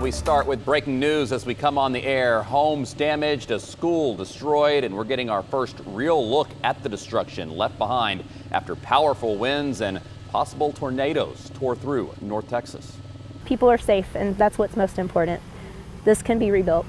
We start with breaking news as we come on the air. Homes damaged, a school destroyed, and we're getting our first real look at the destruction left behind after powerful winds and possible tornadoes tore through North Texas. People are safe, and that's what's most important. This can be rebuilt.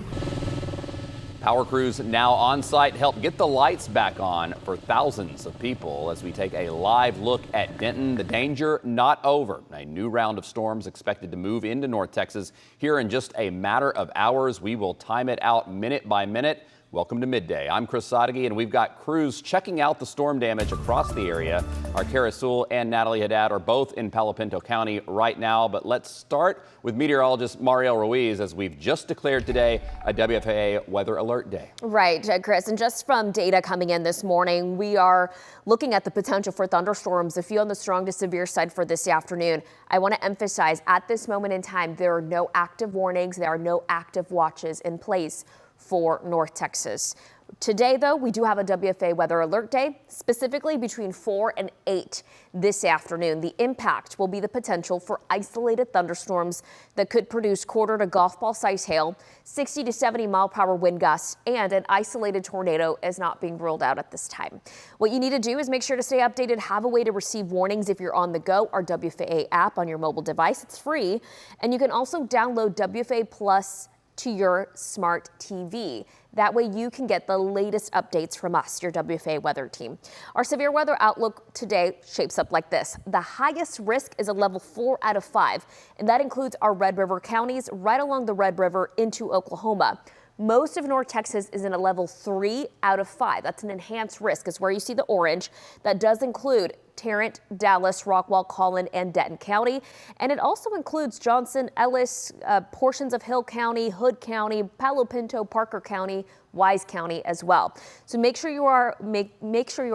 Power crews now on site help get the lights back on for thousands of people as we take a live look at Denton. The danger not over. A new round of storms expected to move into North Texas here in just a matter of hours. We will time it out minute by minute. Welcome to Midday. I'm Chris Sadeghi, and we've got crews checking out the storm damage across the area. Our Kara Sewell and Natalie Haddad are both in Palo Pinto County right now, but let's start with meteorologist Mariel Ruiz as we've just declared today a WFAA weather alert day. Right, Chris, and just from data coming in this morning, we are looking at the potential for thunderstorms, a few on the strong to severe side for this afternoon. I want to emphasize at this moment in time, there are no active warnings, there are no active watches in place for North Texas. Today, though, we do have a WFAA weather alert day, specifically between 4 and 8 this afternoon. The impact will be the potential for isolated thunderstorms that could produce quarter to golf ball size hail, 60 to 70 mile per hour wind gusts, and an isolated tornado is not being ruled out at this time. What you need to do is make sure to stay updated, have a way to receive warnings if you're on the go. Our WFAA app on your mobile device, it's free, and you can also download WFAA Plus to your smart TV. That way you can get the latest updates from us, your WFAA weather team. Our severe weather outlook today shapes up like this. The highest risk is a level 4 out of 5, and that includes our Red River counties right along the Red River into Oklahoma. Most of North Texas is in a level 3 out of 5. That's an enhanced risk, is where you see the orange. That does include Tarrant, Dallas, Rockwall, Collin, and Denton County. And it also includes Johnson, Ellis, portions of Hill County, Hood County, Palo Pinto, Parker County, Wise County as well. So make sure you are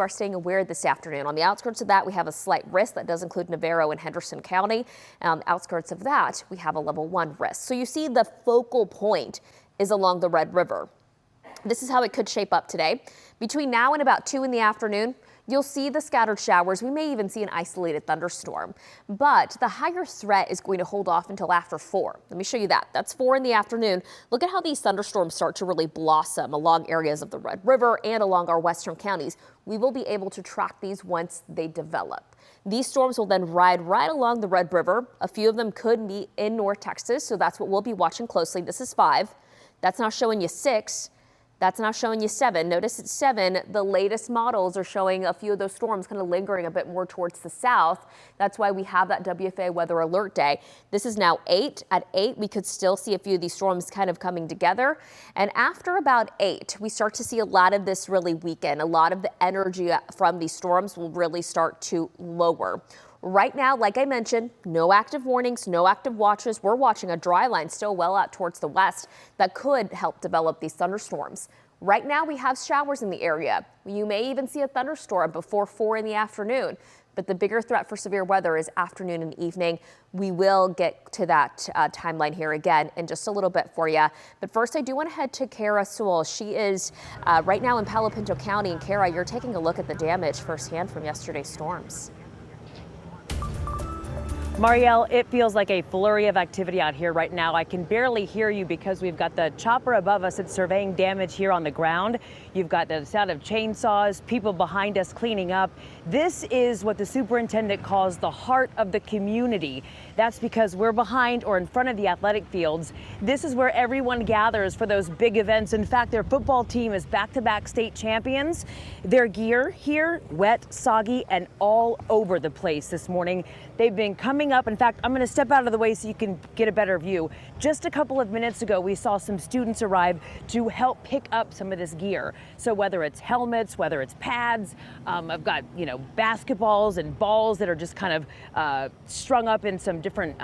staying aware this afternoon. On the outskirts of that, we have a slight risk that does include Navarro and Henderson County. And on the outskirts of that, we have a level 1 risk. So you see the focal point is along the Red River. This is how it could shape up today. Between now and about 2 in the afternoon, you'll see the scattered showers. We may even see an isolated thunderstorm, but the higher threat is going to hold off until after 4. Let me show you that. That's 4 in the afternoon. Look at how these thunderstorms start to really blossom along areas of the Red River and along our western counties. We will be able to track these once they develop. These storms will then ride right along the Red River. A few of them could meet in North Texas, so that's what we'll be watching closely. This is 5. That's now showing you 6. That's now showing you 7. Notice it's 7. The latest models are showing a few of those storms kind of lingering a bit more towards the south. That's why we have that WFAA weather alert day. This is now 8. At 8, we could still see a few of these storms kind of coming together. And after about 8, we start to see a lot of this really weaken. A lot of the energy from these storms will really start to lower. Right now, like I mentioned, no active warnings, no active watches. We're watching a dry line still well out towards the west that could help develop these thunderstorms. Right now, we have showers in the area. You may even see a thunderstorm before 4 in the afternoon. But the bigger threat for severe weather is afternoon and evening. We will get to that timeline here again in just a little bit for you. But first, I do want to head to Kara Sewell. She is right now in Palo Pinto County. And Kara, you're taking a look at the damage firsthand from yesterday's storms. Marielle, it feels like a flurry of activity out here right now. I can barely hear you because we've got the chopper above us that's surveying damage here on the ground. You've got the sound of chainsaws, people behind us cleaning up. This is what the superintendent calls the heart of the community. That's because we're behind or in front of the athletic fields. This is where everyone gathers for those big events. In fact, their football team is back-to-back state champions. Their gear here, wet, soggy, and all over the place this morning. They've been coming up. In fact, I'm going to step out of the way so you can get a better view. Just a couple of minutes ago, we saw some students arrive to help pick up some of this gear. So whether it's helmets, whether it's pads, I've got, basketballs and balls that are just kind of strung up in some different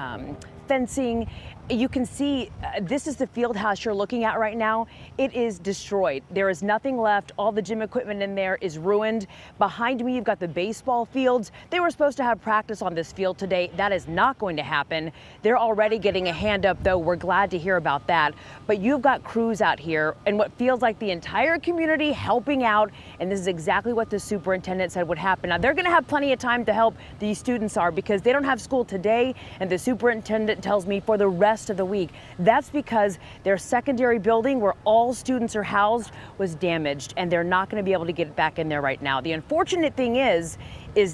fencing. You can see this is the field house you're looking at right now. It is destroyed. There is nothing left. All the gym equipment in there is ruined. Behind me, you've got the baseball fields. They were supposed to have practice on this field today. That is not going to happen. They're already getting a hand up, though. We're glad to hear about that. But you've got crews out here and what feels like the entire community helping out. And this is exactly what the superintendent said would happen. Now, they're going to have plenty of time to help these students because they don't have school today. And the superintendent tells me for the rest rest of the week. That's because their secondary building where all students are housed was damaged, and they're not going to be able to get it back in there right now. The unfortunate thing is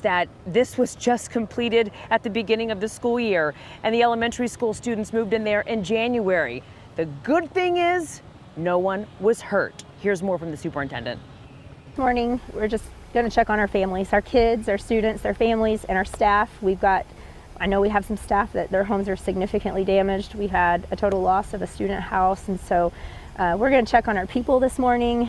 that this was just completed at the beginning of the school year, and the elementary school students moved in there in January. The good thing is no one was hurt. Here's more from the superintendent. This morning, we're just going to check on our families, our kids, our students, their families, and our staff. I know we have some staff that their homes are significantly damaged. We had a total loss of a student house, and so we're going to check on our people this morning.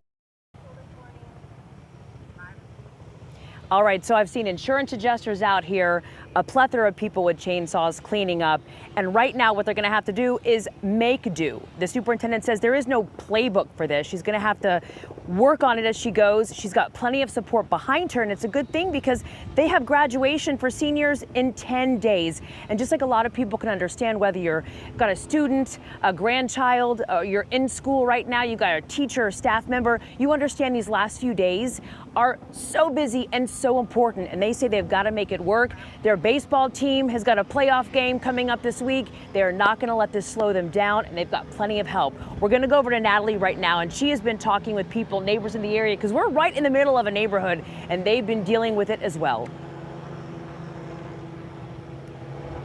All right, so I've seen insurance adjusters out here, a plethora of people with chainsaws cleaning up, and right now what they're going to have to do is make do. The superintendent says there is no playbook for this. She's going to have to work on it as she goes. She's got plenty of support behind her, and it's a good thing because they have graduation for seniors in 10 days. And just like a lot of people can understand, whether you've got a student, a grandchild, you're in school right now, you've got a teacher or staff member, you understand these last few days are so busy and so important, and they say they've got to make it work. Their baseball team has got a playoff game coming up this week. They're not going to let this slow them down, and they've got plenty of help. We're going to go over to Natalie right now, and she has been talking with people, neighbors in the area, because we're right in the middle of a neighborhood, and they've been dealing with it as well.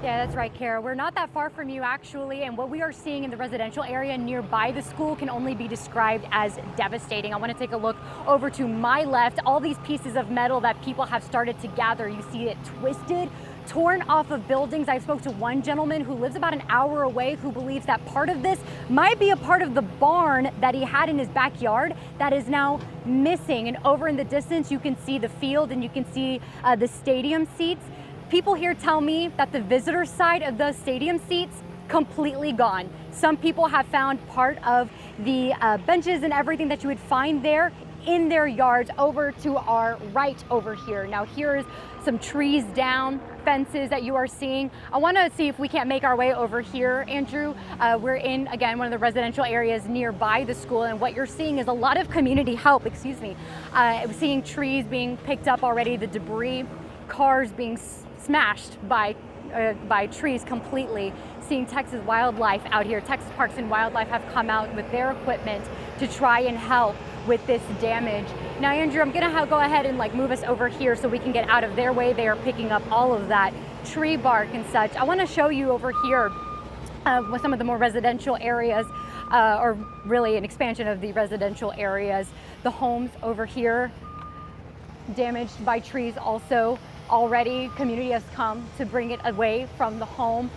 Yeah, that's right, Kara. We're not that far from you, actually, and what we are seeing in the residential area nearby the school can only be described as devastating. I want to take a look over to my left. All these pieces of metal that people have started to gather, you see it twisted, torn off of buildings. I spoke to one gentleman who lives about an hour away who believes that part of this might be a part of the barn that he had in his backyard that is now missing. And over in the distance, you can see the field and you can see the stadium seats. People here tell me that the visitor side of the stadium seats completely gone. Some people have found part of the benches and everything that you would find there in their yards over to our right over here. Now here's some trees down, fences that you are seeing. I want to see if we can't make our way over here, Andrew. We're in, again, one of the residential areas nearby the school, and what you're seeing is a lot of community help, seeing trees being picked up already, the debris, cars being smashed by trees completely. Seeing Texas Wildlife out here, Texas Parks and Wildlife have come out with their equipment to try and help with this damage. Now, Andrew, I'm gonna go ahead and move us over here so we can get out of their way. They are picking up all of that tree bark and such. I want to show you over here with some of the more residential areas, or really an expansion of the residential areas. The homes over here damaged by trees also. Already, community has come to bring it away from the home.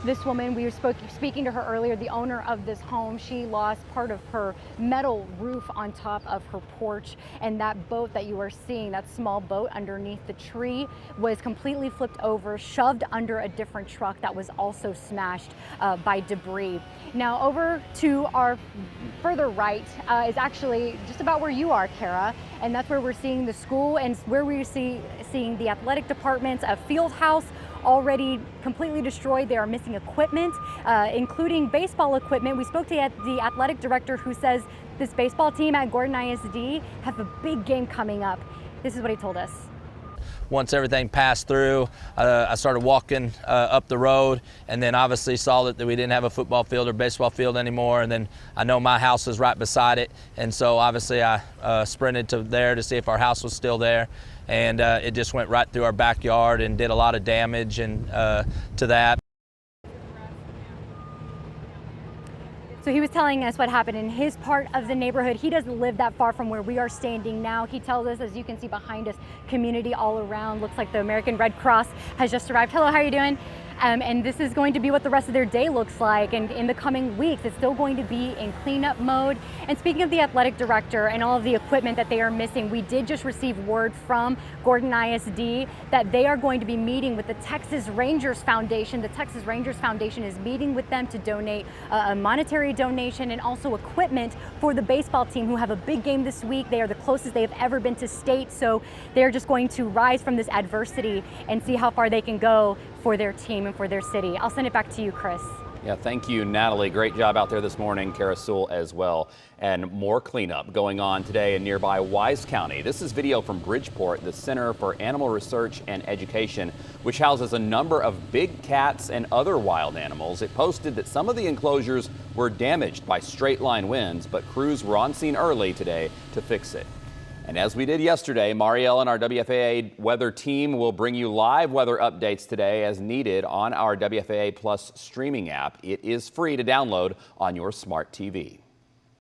This woman, we were speaking to her earlier, the owner of this home, she lost part of her metal roof on top of her porch, and that boat that you are seeing, that small boat underneath the tree, was completely flipped over, shoved under a different truck that was also smashed by debris. Now over to our further right is actually just about where you are, Kara, and that's where we're seeing the school and where we're seeing the athletic departments, a field house already completely destroyed. They are missing equipment, including baseball equipment. We spoke to the athletic director who says this baseball team at Gordon ISD have a big game coming up. This is what he told us. Once everything passed through, I started walking up the road, and then obviously saw that we didn't have a football field or baseball field anymore, and then I know my house is right beside it, and so obviously I sprinted to there to see if our house was still there, and it just went right through our backyard and did a lot of damage and to that. So he was telling us what happened in his part of the neighborhood. He doesn't live that far from where we are standing now. He tells us, as you can see behind us, community all around. Looks like the American Red Cross has just arrived. Hello, how are you doing? And this is going to be what the rest of their day looks like. And in the coming weeks, it's still going to be in cleanup mode. And speaking of the athletic director and all of the equipment that they are missing, we did just receive word from Gordon ISD that they are going to be meeting with the Texas Rangers Foundation. The Texas Rangers Foundation is meeting with them to donate a monetary donation and also equipment for the baseball team, who have a big game this week. They are the closest they have ever been to state. So they're just going to rise from this adversity and see how far they can go for their team and for their city. I'll send it back to you, Chris. Yeah, thank you, Natalie. Great job out there this morning. Kara Sewell as well. And more cleanup going on today in nearby Wise County. This is video from Bridgeport, the Center for Animal Research and Education, which houses a number of big cats and other wild animals. It posted that some of the enclosures were damaged by straight line winds, but crews were on scene early today to fix it. And as we did yesterday, Marielle and our WFAA weather team will bring you live weather updates today as needed on our WFAA Plus streaming app. It is free to download on your smart TV.